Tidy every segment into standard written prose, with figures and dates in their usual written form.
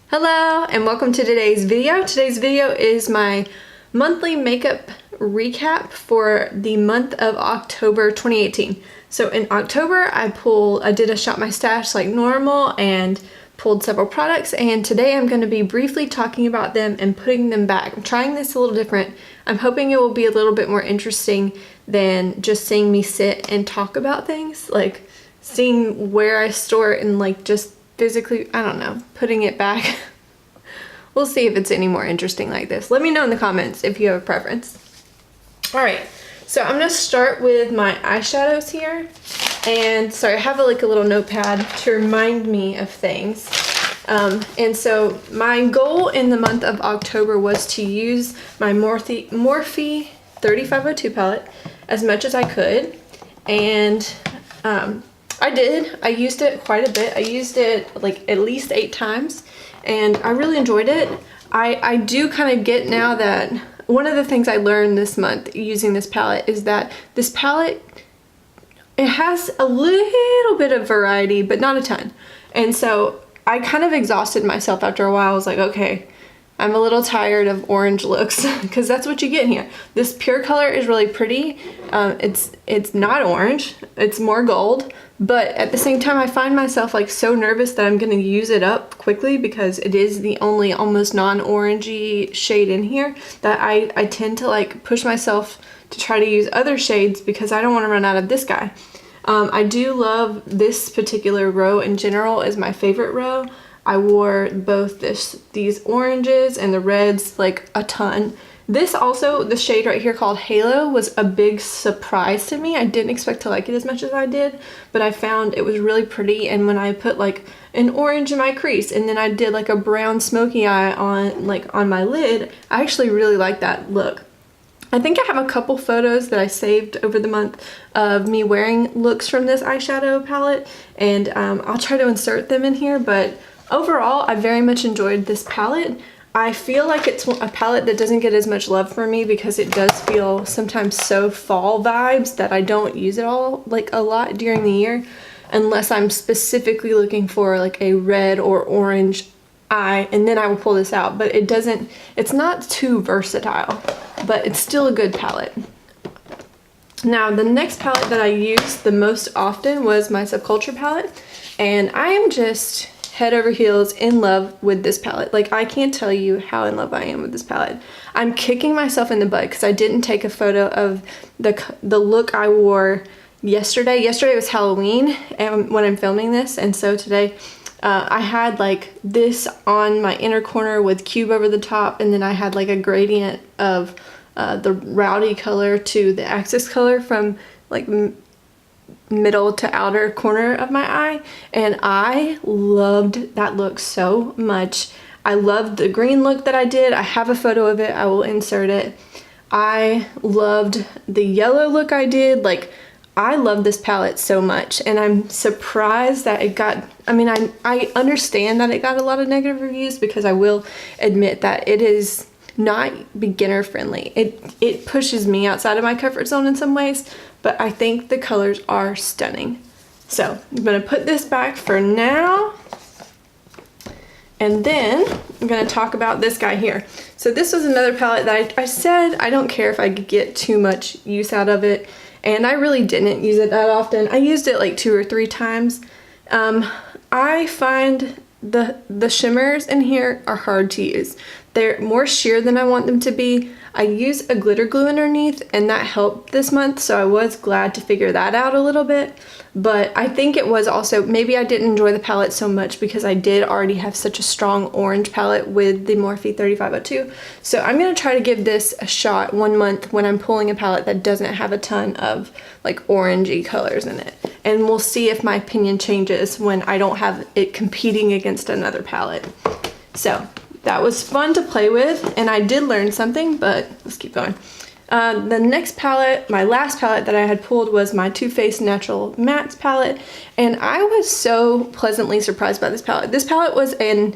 Hello and welcome to today's video. Today's video is my monthly makeup recap for the month of October 2018. So in October I did a shop my stash like normal and pulled several products, and today I'm going to be briefly talking about them and putting them back. I'm trying this a little different. I'm hoping it will be a little bit more interesting than just seeing me sit and talk about things, like seeing where I store it and like just physically, I don't know, putting it back. We'll see if it's any more interesting like this. Let me know in the comments if you have a preference. All right, so I'm gonna start with my eyeshadows here. And sorry, I have a little notepad to remind me of things. And so my goal in the month of October was to use my Morphe 3502 palette as much as I could. And I did. I used it quite a bit. I used it like at least 8 times and I really enjoyed it. I do kind of get now that one of the things I learned this month using this palette is that this palette, it has a little bit of variety, but not a ton. And so I kind of exhausted myself after a while. I was like, okay, I'm a little tired of orange looks because that's what you get here. This pure color is really pretty. It's not orange, it's more gold, but at the same time I find myself like so nervous that I'm gonna use it up quickly because it is the only almost non-orangey shade in here that I tend to like push myself to try to use other shades because I don't want to run out of this guy. I do love this particular row in general is my favorite row. I wore both these oranges and the reds like a ton. This also, the shade right here called Halo, was a big surprise to me. I didn't expect to like it as much as I did, but I found it was really pretty. And when I put like an orange in my crease and then I did like a brown smoky eye on my lid, I actually really like that look. I think I have a couple photos that I saved over the month of me wearing looks from this eyeshadow palette, and I'll try to insert them in here, but overall, I very much enjoyed this palette. I feel like it's a palette that doesn't get as much love for me because it does feel sometimes so fall vibes that I don't use it all like a lot during the year unless I'm specifically looking for like a red or orange eye, and then I will pull this out. But it's not too versatile, but it's still a good palette. Now, the next palette that I used the most often was my Subculture palette, and I am just head over heels in love with this palette. Like, I can't tell you how in love I am with this palette. I'm kicking myself in the butt because I didn't take a photo of the look I wore yesterday. Yesterday was Halloween and when I'm filming this, and so today I had like this on my inner corner with cube over the top, and then I had like a gradient of the rowdy color to the axis color from like middle to outer corner of my eye, and I loved that look so much. I loved the green look that I did. I have a photo of it. I will insert it. I loved the yellow look I did. Like, I love this palette so much, and I'm surprised that it got, I understand that it got a lot of negative reviews because I will admit that it is not beginner friendly. It pushes me outside of my comfort zone in some ways, but I think the colors are stunning. So I'm gonna put this back for now, and then I'm gonna talk about this guy here. So this was another palette that I said I don't care if I could get too much use out of it, and I really didn't use it that often. I used it like 2 or 3 times. I find the shimmers in here are hard to use. They're more sheer than I want them to be. I use a glitter glue underneath, and that helped this month, so I was glad to figure that out a little bit. But I think it was also, maybe I didn't enjoy the palette so much because I did already have such a strong orange palette with the Morphe 3502. So I'm going to try to give this a shot one month when I'm pulling a palette that doesn't have a ton of like orangey colors in it. And we'll see if my opinion changes when I don't have it competing against another palette. So that was fun to play with, and I did learn something, but let's keep going. The next palette, my last palette that I had pulled was my Too Faced Natural Mattes palette, and I was so pleasantly surprised by this palette. This palette was an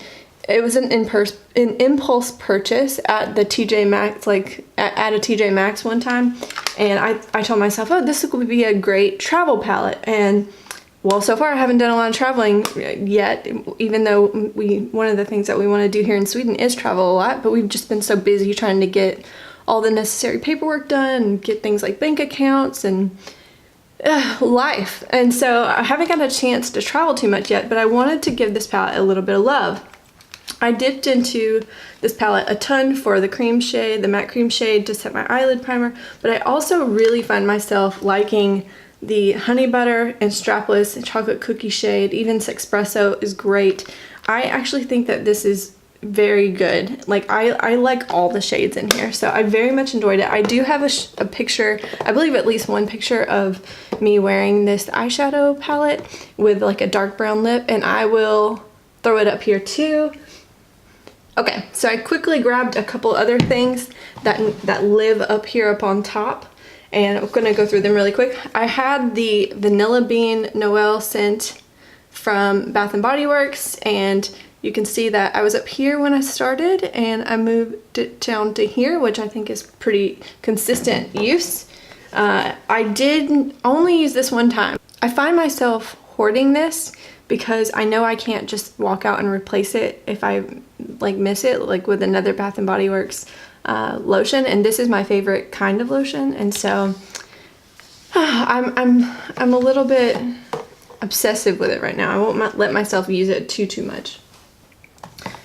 impulse purchase at the TJ Maxx, like at a TJ Maxx one time, and I told myself, oh, this would be a great travel palette, and well, so far I haven't done a lot of traveling yet, even though one of the things that we want to do here in Sweden is travel a lot, but we've just been so busy trying to get all the necessary paperwork done and get things like bank accounts and life. And so I haven't got a chance to travel too much yet, but I wanted to give this palette a little bit of love. I dipped into this palette a ton for the cream shade, the matte cream shade to set my eyelid primer, but I also really find myself liking the honey butter and strapless chocolate cookie shade. Even Sexpresso is great. I actually think that this is very good. Like I like all the shades in here, so I very much enjoyed it. I do have a picture, I believe at least one picture of me wearing this eyeshadow palette with like a dark brown lip, and I will throw it up here too. Okay, so I quickly grabbed a couple other things that live up here up on top, and I'm gonna go through them really quick. I had the Vanilla Bean Noel scent from Bath & Body Works, and you can see that I was up here when I started and I moved it down to here, which I think is pretty consistent use. I did only use this one time. I find myself hoarding this because I know I can't just walk out and replace it if I like miss it, like with another Bath & Body Works lotion, and this is my favorite kind of lotion, and so I'm a little bit obsessive with it right now. I won't let myself use it too much.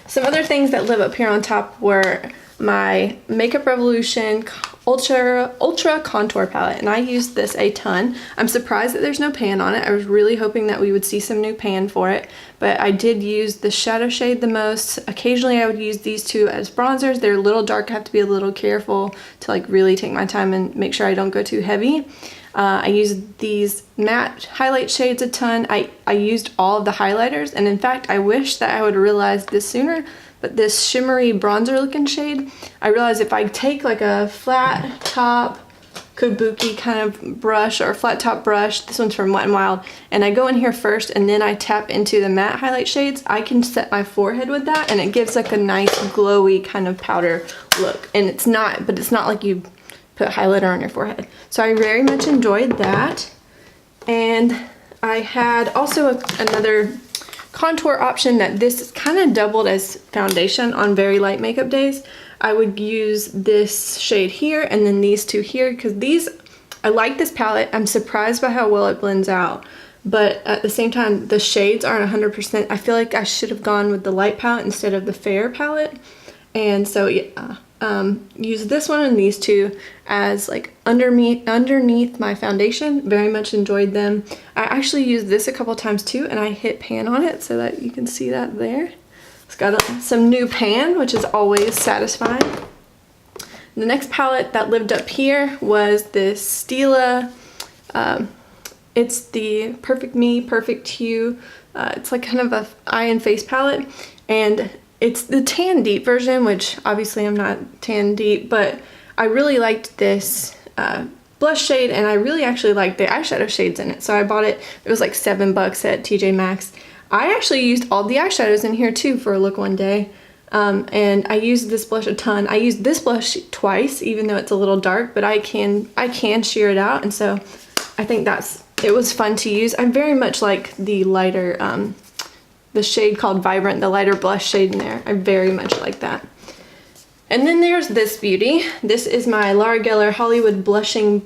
Some other things that live up here on top were my Makeup Revolution Ultra Contour Palette, and I used this a ton. I'm surprised that there's no pan on it. I was really hoping that we would see some new pan for it, but I did use the shadow shade the most. Occasionally I would use these two as bronzers. They're a little dark. I have to be a little careful to like really take my time and make sure I don't go too heavy. I used these matte highlight shades a ton. I used all of the highlighters, and in fact I wish that I would have realized this sooner, but this shimmery bronzer looking shade, I realized if I take like a flat top kabuki kind of brush or flat top brush, this one's from Wet n Wild, and I go in here first and then I tap into the matte highlight shades, I can set my forehead with that and it gives like a nice glowy kind of powder look. And it's not like you put highlighter on your forehead. So I very much enjoyed that. And I had also another contour option that this kind of doubled as foundation on very light makeup days. I would use this shade here and then these two here, because these, I like this palette. I'm surprised by how well it blends out, but at the same time the shades aren't 100%. I feel like I should have gone with the light palette instead of the fair palette, and so yeah, use this one and these two as like underneath my foundation. Very much enjoyed them. I actually used this a couple times too, and I hit pan on it so that you can see that there. It's got some new pan, which is always satisfying. The next palette that lived up here was this Stila. It's the Perfect Me, Perfect Hue. It's like kind of a eye and face palette, and it's the tan deep version, which obviously I'm not tan deep, but I really liked this blush shade, and I really actually liked the eyeshadow shades in it. So I bought it. It was like $7 at TJ Maxx. I actually used all the eyeshadows in here too for a look one day. And I used this blush a ton. I used this blush twice, even though it's a little dark, but I can sheer it out, and so I think it was fun to use. I very much like the lighter, the shade called Vibrant, the lighter blush shade in there. I very much like that. And then there's this beauty. This is my Laura Geller Hollywood Blushing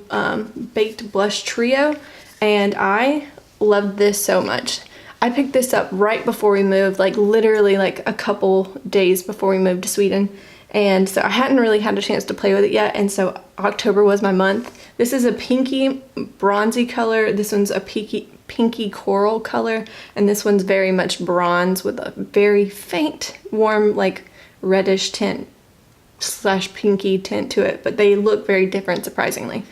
Baked Blush Trio, and I loved this so much. I picked this up right before we moved, like literally like a couple days before we moved to Sweden, and so I hadn't really had a chance to play with it yet, and so October was my month. This is a pinky bronzy color. This one's a pinky coral color, and this one's very much bronze with a very faint warm like reddish tint / pinky tint to it, but they look very different, surprisingly.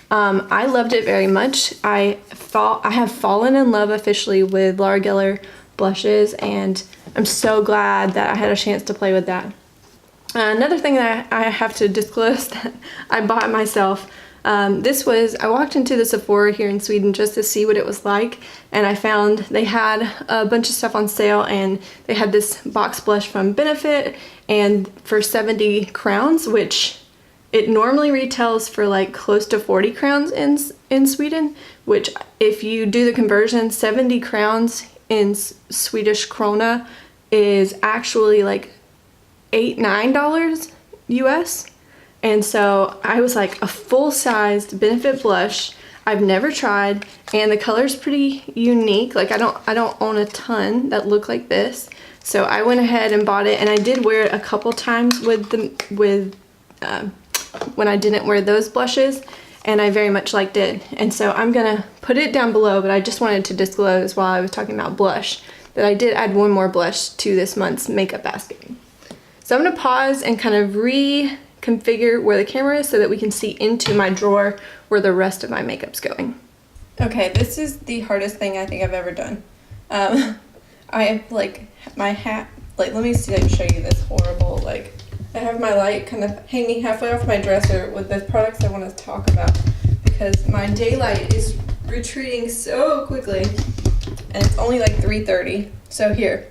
I loved it very much. I have fallen in love officially with Laura Geller blushes, and I'm so glad that I had a chance to play with that. Another thing that I have to disclose that I bought myself, I walked into the Sephora here in Sweden just to see what it was like, and I found they had a bunch of stuff on sale, and they had this box blush from Benefit, and for 70 crowns, which it normally retails for like close to 40 crowns in Sweden, which if you do the conversion, 70 crowns in Swedish krona is actually like $8-9 US. And so I was like, a full-sized Benefit blush I've never tried, and the color's pretty unique. Like I don't own a ton that look like this. So I went ahead and bought it, and I did wear it a couple times when I didn't wear those blushes, and I very much liked it. And so I'm gonna put it down below, but I just wanted to disclose while I was talking about blush that I did add one more blush to this month's makeup basket. So I'm gonna pause and kind of reconfigure where the camera is so that we can see into my drawer where the rest of my makeup's going. Okay, this is the hardest thing I think I've ever done. I have like my hat, like let me see, like show you this horrible, like I have my light kind of hanging halfway off my dresser with the products I want to talk about because my daylight is retreating so quickly and it's only like 3:30. So here,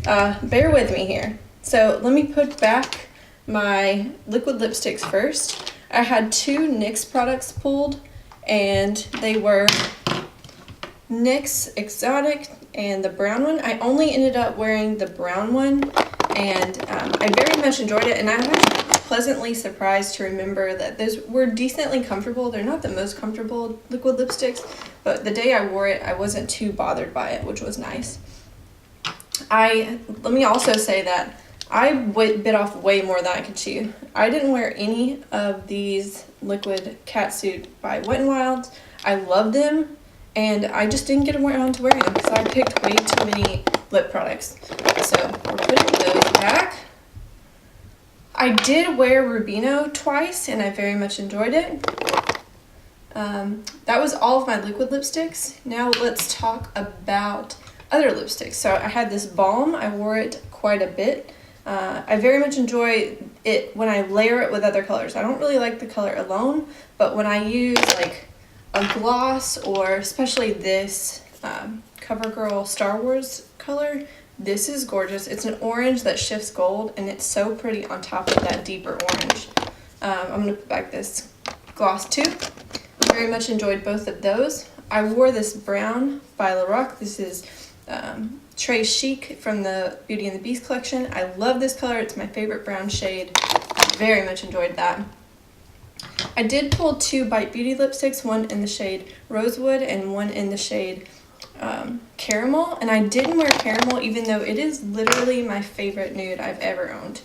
bear with me here. So let me put back my liquid lipsticks first. I had 2 NYX products pulled, and they were NYX Exotic and the brown one. I only ended up wearing the brown one, and I very much enjoyed it, and I was pleasantly surprised to remember that those were decently comfortable. They're not the most comfortable liquid lipsticks, but the day I wore it, I wasn't too bothered by it, which was nice. Let me also say that I bit off way more than I could chew. I didn't wear any of these liquid catsuit by Wet n Wild. I love them, and I just didn't get around to wearing them because I picked way too many lip products. So we're putting those back. I did wear Rubino twice, and I very much enjoyed it. That was all of my liquid lipsticks. Now let's talk about other lipsticks. So I had this balm. I wore it quite a bit. I very much enjoy it when I layer it with other colors. I don't really like the color alone, but when I use like a gloss, or especially this CoverGirl Star Wars color, this is gorgeous. It's an orange that shifts gold, and it's so pretty on top of that deeper orange. I'm going to put back this gloss too. Very much enjoyed both of those. I wore this brown by Lorac. This is Très Chic from the Beauty and the Beast collection. I love this color. It's my favorite brown shade. Very much enjoyed that. I did pull 2 Bite Beauty lipsticks, one in the shade Rosewood and one in the shade Caramel. And I didn't wear Caramel even though it is literally my favorite nude I've ever owned.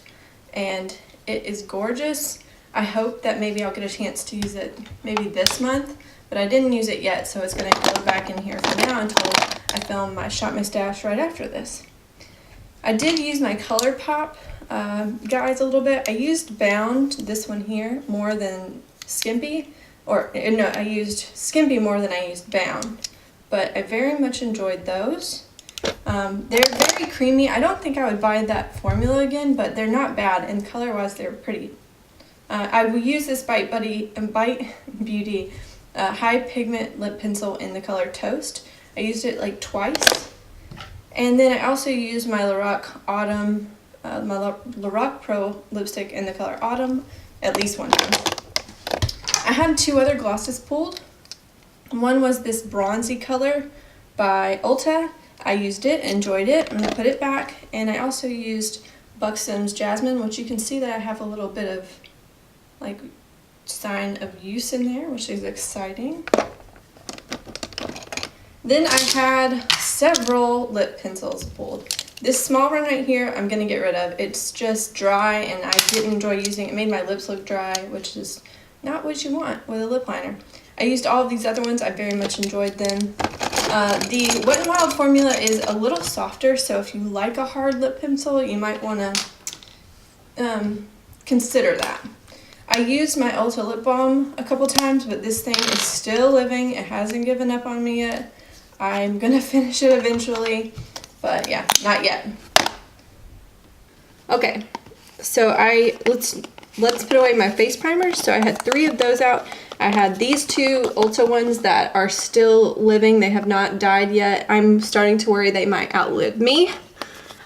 And it is gorgeous. I hope that maybe I'll get a chance to use it maybe this month, but I didn't use it yet, so it's going to go back in here for now until I film my Shop My Stash right after this. I did use my ColourPop guys a little bit. I used Bound, this one here, more than Skimpy, or no, I used Skimpy more than I used Bound, but I very much enjoyed those. They're very creamy. I don't think I would buy that formula again, but they're not bad, and color-wise they're pretty. I will use this Bite Beauty High Pigment Lip Pencil in the color Toast. I used it like twice. And then I also used my Lorac Autumn, my Lorac Pro lipstick in the color Autumn at least one time. I had 2 other glosses pulled. One was this bronzy color by Ulta. I used it, enjoyed it. I'm going to put it back. And I also used Buxom's Jasmine, which you can see that I have a little bit of like sign of use in there, which is exciting. Then I had several lip pencils pulled. This small one right here, I'm going to get rid of. It's just dry, and I didn't enjoy using it. It made my lips look dry, which is not what you want with a lip liner. I used all of these other ones. I very much enjoyed them. The Wet n Wild formula is a little softer, so if you like a hard lip pencil, you might want to consider that. I used my Ulta lip balm a couple times, but this thing is still living. It hasn't given up on me yet. I'm gonna finish it eventually, but yeah, not yet. Okay, so let's put away my face primers. So I had 3 of those out. I had these 2 Ulta ones that are still living. They have not died yet. I'm starting to worry they might outlive me.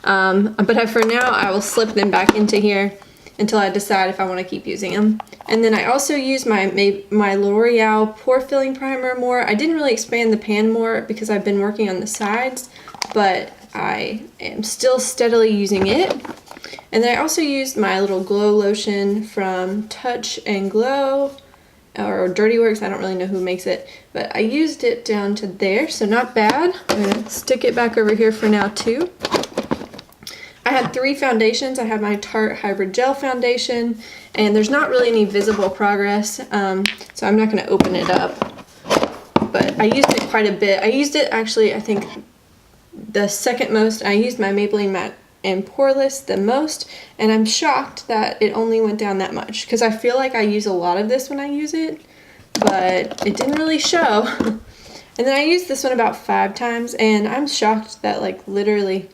But for now, I will slip them back into here. until I decide if I want to keep using them. And then I also use my L'Oreal Pore Filling Primer more. I didn't really expand the pan more because I've been working on the sides, but I am still steadily using it. And then I also used my little glow lotion from Touch and Glow, or Dirty Works, I don't really know who makes it, but I used it down to there, so not bad. I'm going to stick it back over here for now too. I had 3 foundations. I have my Tarte Hybrid Gel Foundation, and there's not really any visible progress, so I'm not going to open it up, but I used it quite a bit. I used it actually, I think, the second most. I used my Maybelline Matte and Poreless the most, and I'm shocked that it only went down that much, because I feel like I use a lot of this when I use it, but it didn't really show. And then I used this one about 5 times, and I'm shocked that, like, literally,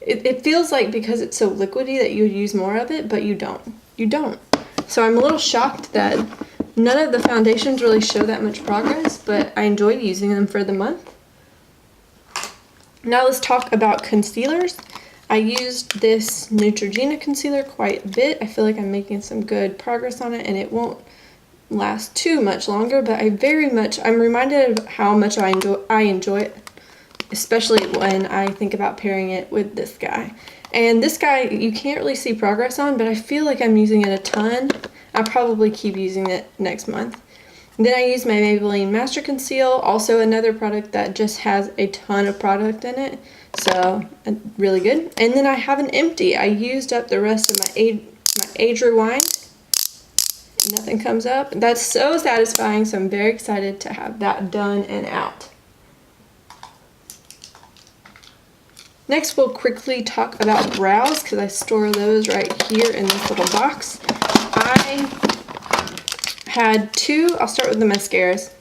it feels like because it's so liquidy that you would use more of it, but you don't. You don't. So I'm a little shocked that none of the foundations really show that much progress, but I enjoyed using them for the month. Now let's talk about concealers. I used this Neutrogena concealer quite a bit. I feel like I'm making some good progress on it, and it won't last too much longer, but I'm reminded of how much I enjoy it, especially when I think about pairing it with this guy. And this guy, you can't really see progress on, but I feel like I'm using it a ton. I'll probably keep using it next month. And then I use my Maybelline Master Conceal, also another product that just has a ton of product in it. So, really good. And then I have an empty. I used up the rest of my Age Rewind. Nothing comes up. That's so satisfying, so I'm very excited to have that done and out. Next, we'll quickly talk about brows, because I store those right here in this little box. I had 2, I'll start with the mascaras,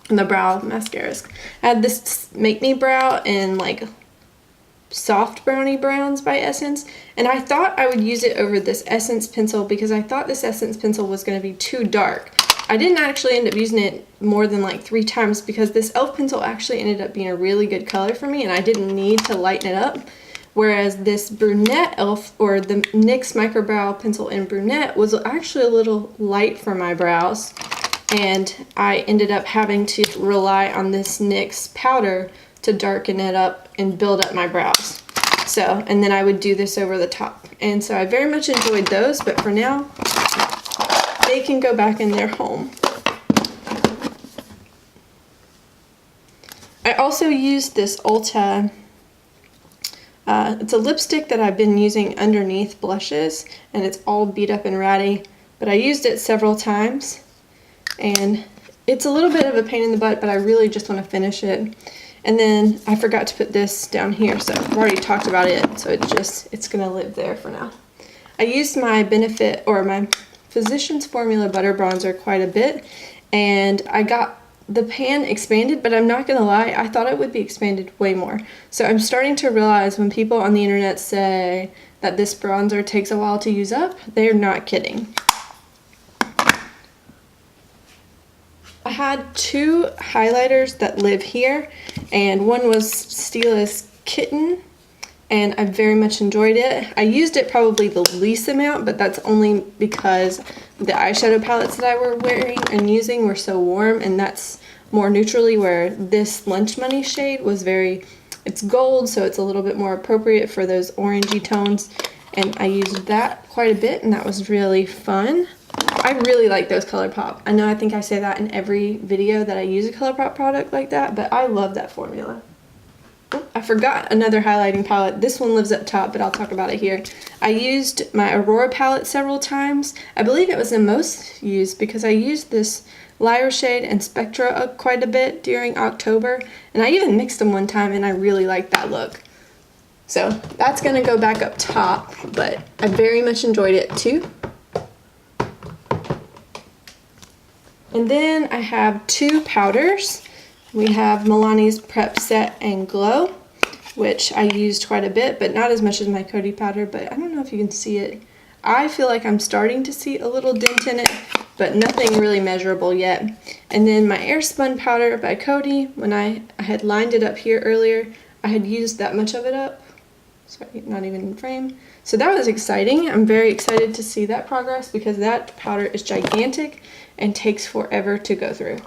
the brow mascaras. I had this Make Me Brow in like Soft Brownie Browns by Essence, and I thought I would use it over this Essence pencil because I thought this Essence pencil was going to be too dark. I didn't actually end up using it more than like 3 times because this e.l.f. pencil actually ended up being a really good color for me, and I didn't need to lighten it up. Whereas this brunette e.l.f. or the NYX Microbrow pencil in brunette was actually a little light for my brows, and I ended up having to rely on this NYX powder to darken it up and build up my brows. So, and then I would do this over the top. And so I very much enjoyed those, but for now, they can go back in their home. I also used this Ulta, it's a lipstick that I've been using underneath blushes, and it's all beat up and ratty, but I used it several times, and it's a little bit of a pain in the butt, but I really just want to finish it. And then I forgot to put this down here, so I've already talked about it, so it's gonna live there for now. I used my Benefit, or my Physicians Formula Butter Bronzer quite a bit, and I got the pan expanded, but I'm not gonna lie, I thought it would be expanded way more. So I'm starting to realize when people on the internet say that this bronzer takes a while to use up, they're not kidding. I had 2 highlighters that live here, and one was Stila's Kitten, and I very much enjoyed it. I used it probably the least amount, but that's only because the eyeshadow palettes that I were wearing and using were so warm, and that's more neutrally, where this Lunch Money shade was it's gold, so it's a little bit more appropriate for those orangey tones, and I used that quite a bit, and that was really fun. I really like those ColourPop. I know I think I say that in every video that I use a ColourPop product like that, but I love that formula. I forgot another highlighting palette. This one lives up top, but I'll talk about it here. I used my Aurora palette several times. I believe it was the most used because I used this Lyra shade and Spectra quite a bit during October, and I even mixed them one time, and I really liked that look. So that's gonna go back up top, but I very much enjoyed it too. And then I have 2 powders. We have Milani's Prep Set and Glow, which I used quite a bit, but not as much as my Coty powder, but I don't know if you can see it. I feel like I'm starting to see a little dent in it, but nothing really measurable yet. And then my Airspun powder by Coty, when I had lined it up here earlier, I had used that much of it up. Sorry, not even in frame. So that was exciting. I'm very excited to see that progress because that powder is gigantic and takes forever to go through.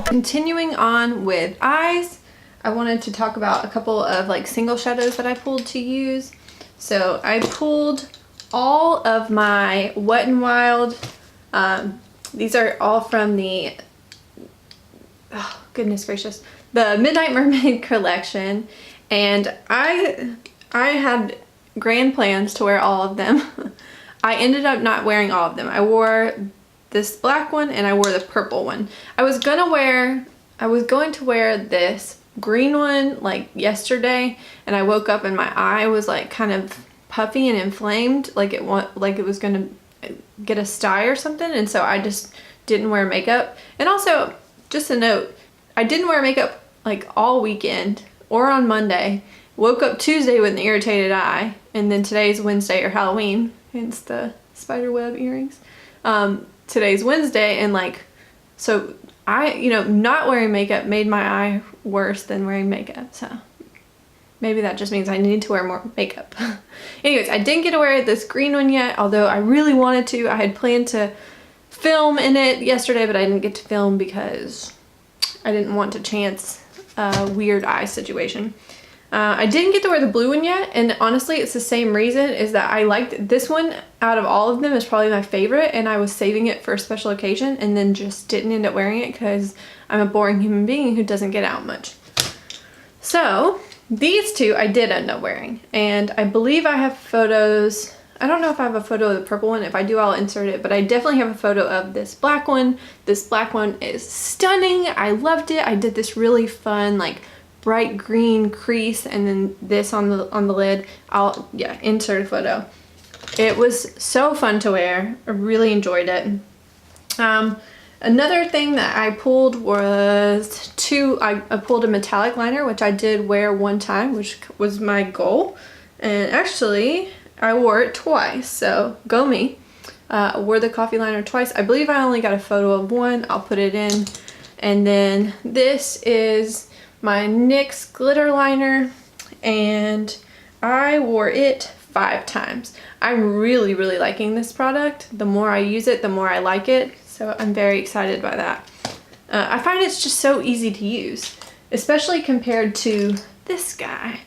Continuing on with eyes, I wanted to talk about a couple of like single shadows that I pulled to use. So I pulled all of my Wet n Wild. These are all from the, oh goodness gracious, the Midnight Mermaid collection, and I had grand plans to wear all of them. I ended up not wearing all of them. I wore this black one and I wore the purple one. I was going to wear this green one like yesterday, and I woke up and my eye was like kind of puffy and inflamed, like it was going to get a sty or something, and so I just didn't wear makeup. And also, just a note, I didn't wear makeup like all weekend or on Monday. Woke up Tuesday with an irritated eye, and then today's Wednesday or Halloween, hence the spider web earrings. Today's Wednesday, and like, so not wearing makeup made my eye worse than wearing makeup, so maybe that just means I need to wear more makeup. Anyways, I didn't get to wear this green one yet, although I really wanted to. I had planned to film in it yesterday, but I didn't get to film because I didn't want to chance a weird eye situation. I didn't get to wear the blue one yet, and honestly it's the same reason, is that I liked this one out of all of them is probably my favorite, and I was saving it for a special occasion and then just didn't end up wearing it because I'm a boring human being who doesn't get out much. So these two I did end up wearing, and I believe I have photos. I don't know if I have a photo of the purple one. If I do, I'll insert it, but I definitely have a photo of this black one. This black one is stunning. I loved it. I did this really fun like bright green crease, and then this on the lid. I'll insert a photo. It was so fun to wear. I really enjoyed it. Another thing that I pulled was I pulled a metallic liner, which I did wear one time, which was my goal, and actually I wore it twice, so go me. I wore the coffee liner twice. I believe I only got a photo of one. I'll put it in. And then this is my NYX glitter liner, and I wore it 5 times. I'm really liking this product. The more I use it, the more I like it, so I'm very excited by that. I find it's just so easy to use, especially compared to this guy.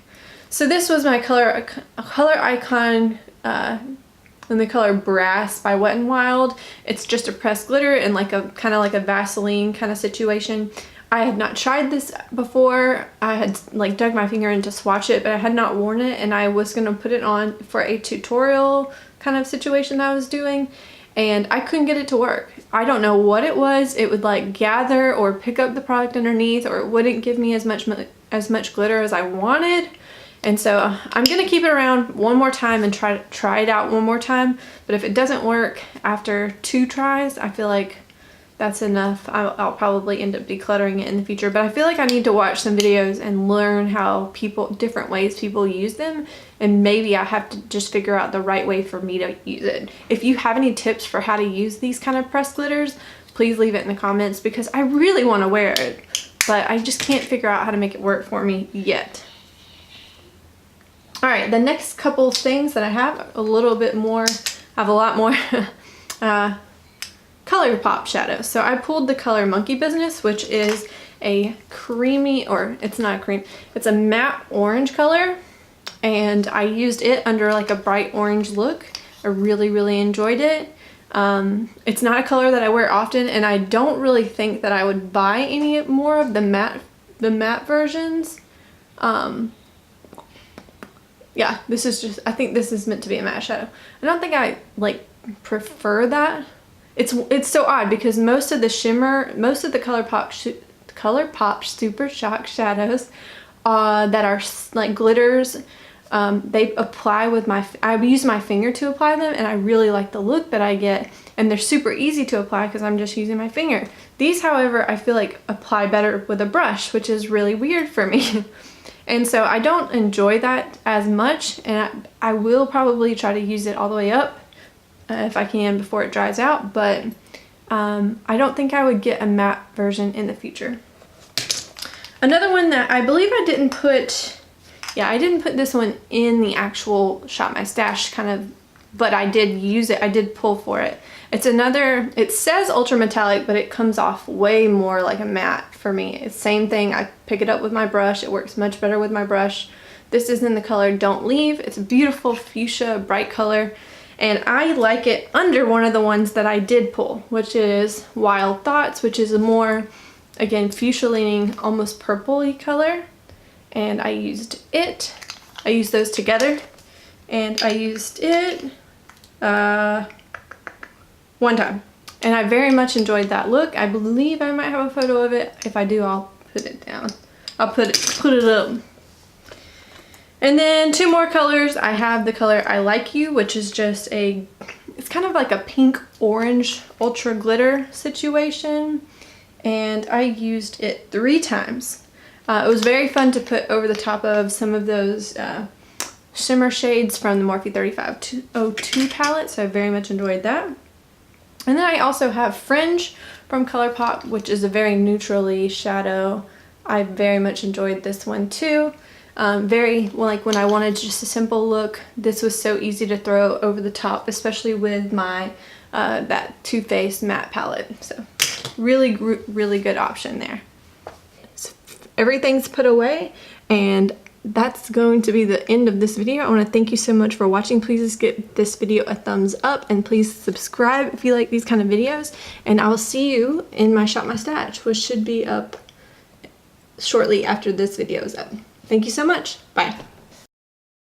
So this was my color icon in the color Brass by Wet n Wild. It's just a pressed glitter and like a kind of like a Vaseline kind of situation. I had not tried this before. I had like dug my finger in to swatch it, but I had not worn it, and I was gonna put it on for a tutorial kind of situation that I was doing, and I couldn't get it to work. I don't know what it was. It would like gather or pick up the product underneath, or it wouldn't give me as much glitter as I wanted. And so I'm gonna keep it around one more time and try it out one more time. But if it doesn't work after 2 tries, I feel like that's enough. I'll probably end up decluttering it in the future, but I feel like I need to watch some videos and learn how different ways people use them, and maybe I have to just figure out the right way for me to use it. If you have any tips for how to use these kind of pressed glitters, please leave it in the comments, because I really want to wear it, but I just can't figure out how to make it work for me yet. All right, the next couple things that I have a lot more ColourPop shadows. So I pulled the color Monkey Business, which is a creamy, or it's not a cream, it's a matte orange color, and I used it under like a bright orange look. I really enjoyed it. It's not a color that I wear often, and I don't really think that I would buy any more of the matte versions. Yeah, this is just, I think this is meant to be a matte shadow. I don't think I like prefer that. It's so odd because most of the ColourPop Super Shock shadows that are like glitters, they apply with I use my finger to apply them, and I really like the look that I get, and they're super easy to apply because I'm just using my finger. These, however, I feel like apply better with a brush, which is really weird for me. And so I don't enjoy that as much, and I will probably try to use it all the way up if I can before it dries out, but I don't think I would get a matte version in the future. Another one that I believe I didn't put, yeah, I didn't put this one in the actual Shop My Stash kind of, but I did use it. I did pull for it. It's another, it says ultra metallic, but it comes off way more like a matte for me. It's the same thing. I pick it up with my brush. It works much better with my brush. This is in the color Don't Leave. It's a beautiful fuchsia, bright color. And I like it under one of the ones that I did pull, which is Wild Thoughts, which is a more, again, fuchsia leaning, almost purpley color. And I used it. I used those together. And I used it one time. And I very much enjoyed that look. I believe I might have a photo of it. If I do, I'll put it down. I'll put it up. And then two more colors. I have the color I Like You, which is just it's kind of like a pink orange ultra glitter situation. And I used it 3 times. It was very fun to put over the top of some of those shimmer shades from the Morphe 3502 palette, so I very much enjoyed that. And then I also have Fringe from ColourPop, which is a very neutrally shadow. I very much enjoyed this one too. Very, like when I wanted just a simple look, this was so easy to throw over the top, especially with my that Too Faced matte palette. So really good option there. So everything's put away, and that's going to be the end of this video. I want to thank you so much for watching. Please give this video a thumbs up, and please subscribe if you like these kind of videos. And I will see you in my Shop My Stash, which should be up shortly after this video is up. Thank you so much. Bye.